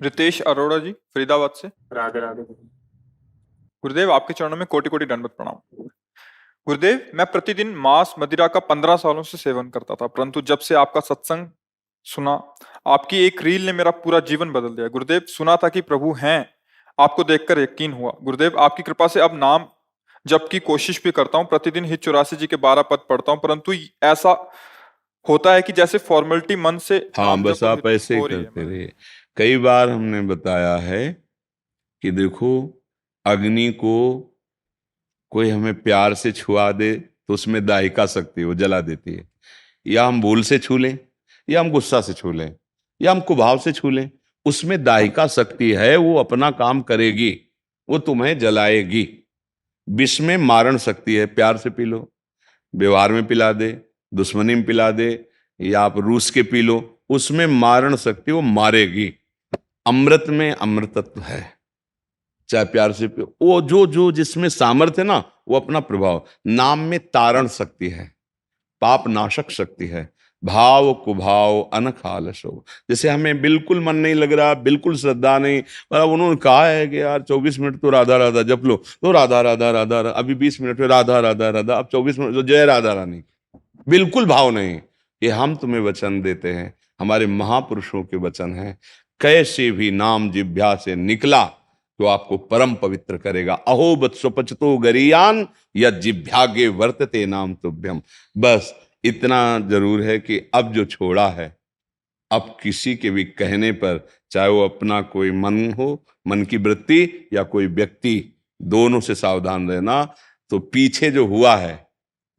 रितेश अरोड़ा जी, फरीदाबाद से। राधे राधे। गुरुदेव, आपके चरणों में कोटि कोटि दंडवत प्रणाम। गुरुदेव, मैं प्रतिदिन मांस मदिरा का 15 सालों से सेवन करता था, परंतु जब से आपका सत्संग सुना, आपकी एक रील ने मेरा पूरा जीवन बदल दिया। गुरुदेव, सुना था कि प्रभु हैं, आपको देखकर यकीन हुआ। गुरुदेव, आपकी कृपा से अब नाम जप की कोशिश भी करता हूँ। प्रतिदिन ही 84 जी के 12 पद पढ़ता हूँ, परंतु ऐसा होता है कि जैसे फॉर्मेलिटी मन से हाँ, नाम बस जप आप ऐसे ही हो रही है। करते रहिए। कई बार हमने बताया है कि देखो, अग्नि को कोई हमें प्यार से छुआ दे तो उसमें दाहिका शक्ति वो जला देती है, या हम भूल से छू लें, या हम गुस्सा से छू लें, या हम कुभाव से छू लें, उसमें दाहिका शक्ति है, वो अपना काम करेगी, वो तुम्हें जलाएगी। विष में मारण शक्ति है, प्यार से पी लो, व्यवहार में पिला दे, दुश्मनी में पिला दे, या आप रूस के पी लो, उसमें मारण शक्ति वो मारेगी। अमृत में अमृतत्व है, चाहे प्यार से पियो। वो जो जो जिसमें सामर्थ्य है ना, वो अपना प्रभाव। नाम में तारण शक्ति है, पाप नाशक शक्ति है, भाव कुभाव अनख आलस हो। जैसे हमें बिल्कुल मन नहीं लग रहा, बिल्कुल श्रद्धा नहीं, मतलब उन्होंने कहा है कि यार 24 मिनट तो राधा राधा जप लो, तो राधा राधा राधा राधा, अभी 20 मिनट में राधा राधा राधा, अब 24 मिनट तो जय राधा रानी, बिल्कुल भाव नहीं। ये हम तुम्हें वचन देते हैं, हमारे महापुरुषों के वचन हैं। कैसे भी नाम जिह्वा से निकला तो आपको परम पवित्र करेगा। अहो बत स्वपचतो गरियान या जिह्वागे वर्तते नाम तुभ्यम। बस इतना जरूर है कि अब जो छोड़ा है, अब किसी के भी कहने पर, चाहे वो अपना कोई मन हो, मन की वृत्ति, या कोई व्यक्ति, दोनों से सावधान रहना। तो पीछे जो हुआ है,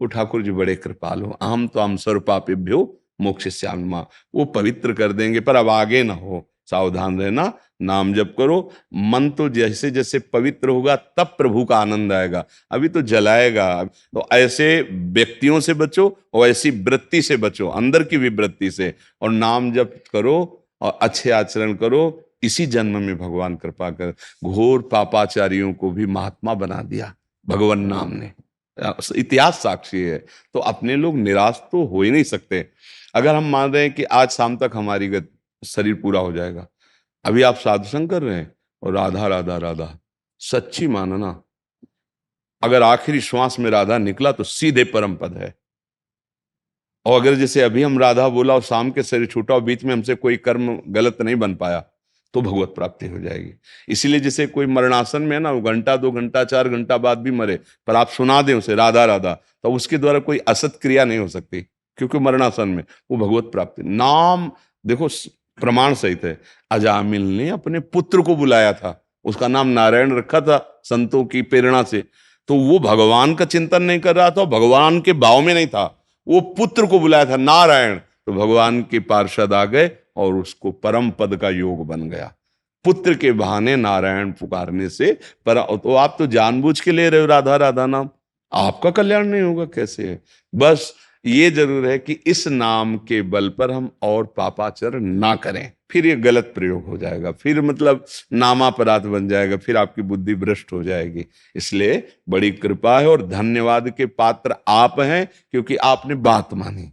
वो ठाकुर जी बड़े कृपालु, अहम तो हम सर्वपापेभ्यो मोक्षयिष्यामि, वो पवित्र कर देंगे। पर अब आगे ना हो, सावधान रहना, नाम जप करो। मन तो जैसे जैसे पवित्र होगा तब प्रभु का आनंद आएगा, अभी तो जलाएगा। तो ऐसे व्यक्तियों से बचो और ऐसी वृत्ति से बचो, अंदर की भी वृत्ति से, और नाम जप करो और अच्छे आचरण करो। इसी जन्म में भगवान कृपा कर, घोर पापाचारियों को भी महात्मा बना दिया भगवान नाम ने, इतिहास साक्षी है। तो अपने लोग निराश तो हो ही नहीं सकते। अगर हम मान रहे हैं कि आज शाम तक हमारी शरीर पूरा हो जाएगा, अभी आप साधुसंग कर रहे हैं और राधा राधा राधा, सच्ची मानना, अगर आखिरी श्वास में राधा निकला तो सीधे परम पद है। और अगर जैसे अभी हम राधा बोला और शाम के शरीर छूटा और बीच में हमसे कोई कर्म गलत नहीं बन पाया, तो भगवत प्राप्ति हो जाएगी। इसीलिए जैसे कोई मरणासन में है ना, वो घंटा 2 घंटा 4 घंटा बाद भी मरे, पर आप सुना दें उसे राधा राधा, तो उसके द्वारा कोई असत क्रिया नहीं हो सकती, क्योंकि मरणासन में वो भगवत प्राप्ति। नाम देखो प्रमाण सहित है। अजामिल ने अपने पुत्र को बुलाया था, उसका नाम नारायण रखा था संतों की प्रेरणा से, तो वो भगवान का चिंतन नहीं कर रहा था, भगवान के भाव में नहीं था, वो पुत्र को बुलाया था नारायण, तो भगवान के पार्षद आ गए और उसको परम पद का योग बन गया। पुत्र के बहाने नारायण पुकारने से। पर तो आप तो जानबूझ के ले रहे हो राधा राधा नाम, आपका कल्याण नहीं होगा कैसे? बस ये जरूर है कि इस नाम के बल पर हम और पापाचरण ना करें, फिर ये गलत प्रयोग हो जाएगा, फिर मतलब नामापराध बन जाएगा, फिर आपकी बुद्धि भ्रष्ट हो जाएगी। इसलिए बड़ी कृपा है और धन्यवाद के पात्र आप हैं, क्योंकि आपने बात मानी।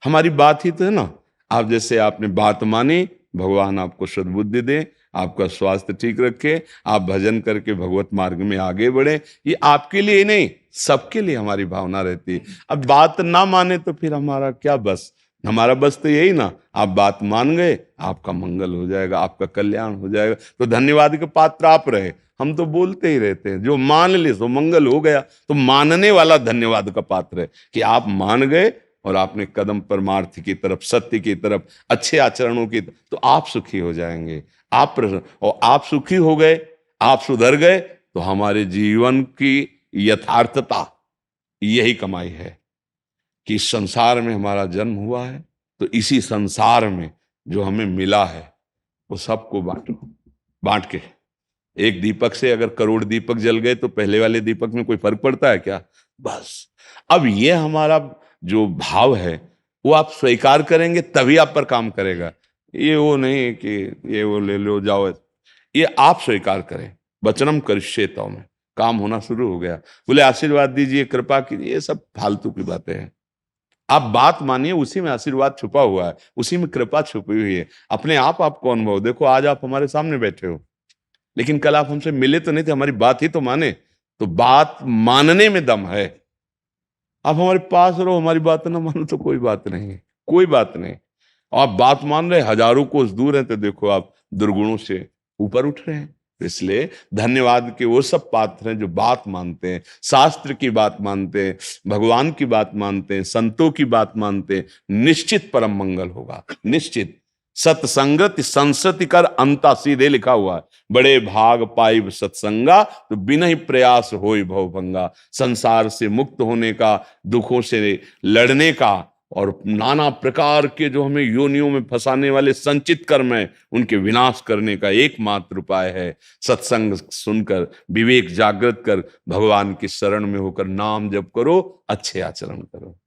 हमारी बात ही तो है ना, आप जैसे आपने बात मानी, भगवान आपको सद्बुद्धि दे, आपका स्वास्थ्य ठीक रखे, आप भजन करके भगवत मार्ग में आगे बढ़े। ये आपके लिए ही नहीं, सबके लिए हमारी भावना रहती है। अब बात ना माने तो फिर हमारा क्या बस? हमारा बस तो यही ना, आप बात मान गए, आपका मंगल हो जाएगा, आपका कल्याण हो जाएगा। तो धन्यवाद के पात्र आप रहे। हम तो बोलते ही रहते हैं, जो मान ले सो मंगल हो गया। तो मानने वाला धन्यवाद का पात्र है कि आप मान गए और आपने कदम परमार्थ की तरफ, सत्य की तरफ, अच्छे आचरणों की तरफ, तो आप सुखी हो जाएंगे। आप प्रसन्न, और आप सुखी हो गए, आप सुधर गए, तो हमारे जीवन की यथार्थता यही कमाई है कि इस संसार में हमारा जन्म हुआ है, तो इसी संसार में जो हमें मिला है वो सबको बांटो। बांट के एक दीपक से अगर करोड़ दीपक जल गए तो पहले वाले दीपक में कोई फर्क पड़ता है क्या? बस अब ये हमारा जो भाव है वो आप स्वीकार करेंगे तभी आप पर काम करेगा। ये वो नहीं कि ये वो ले लो जाओ, ये आप स्वीकार करें। वचनम करिष्ये में काम होना शुरू हो गया। बोले आशीर्वाद दीजिए, कृपा कीजिए, ये सब फालतू की बातें हैं। आप बात मानिए, उसी में आशीर्वाद छुपा हुआ है, उसी में कृपा छुपी हुई है। अपने आप आपको अनुभव, देखो आज आप हमारे सामने बैठे हो, लेकिन कल आप हमसे मिले तो नहीं थे, हमारी बात ही तो माने। तो बात मानने में दम है। आप हमारे पास रहो, हमारी बात ना मानो तो कोई बात नहीं है, कोई बात नहीं। आप बात मान रहे, हजारों कोस दूर हैं, तो देखो आप दुर्गुणों से ऊपर उठ रहे हैं। तो इसलिए धन्यवाद के वो सब पात्र हैं जो बात मानते हैं, शास्त्र की बात मानते हैं, भगवान की बात मानते हैं, संतों की बात मानते हैं। निश्चित परम मंगल होगा, निश्चित। सत्संगति संसति कर अंता, सीधे लिखा हुआ है। बड़े भाग पाइब सत्संगा, तो बिना ही प्रयास होई भवभंगा। संसार से मुक्त होने का, दुखों से लड़ने का, और नाना प्रकार के जो हमें योनियों में फंसाने वाले संचित कर्म है, उनके विनाश करने का एकमात्र उपाय है सत्संग सुनकर, विवेक जागृत कर, भगवान की शरण में होकर नाम जप करो, अच्छे आचरण करो।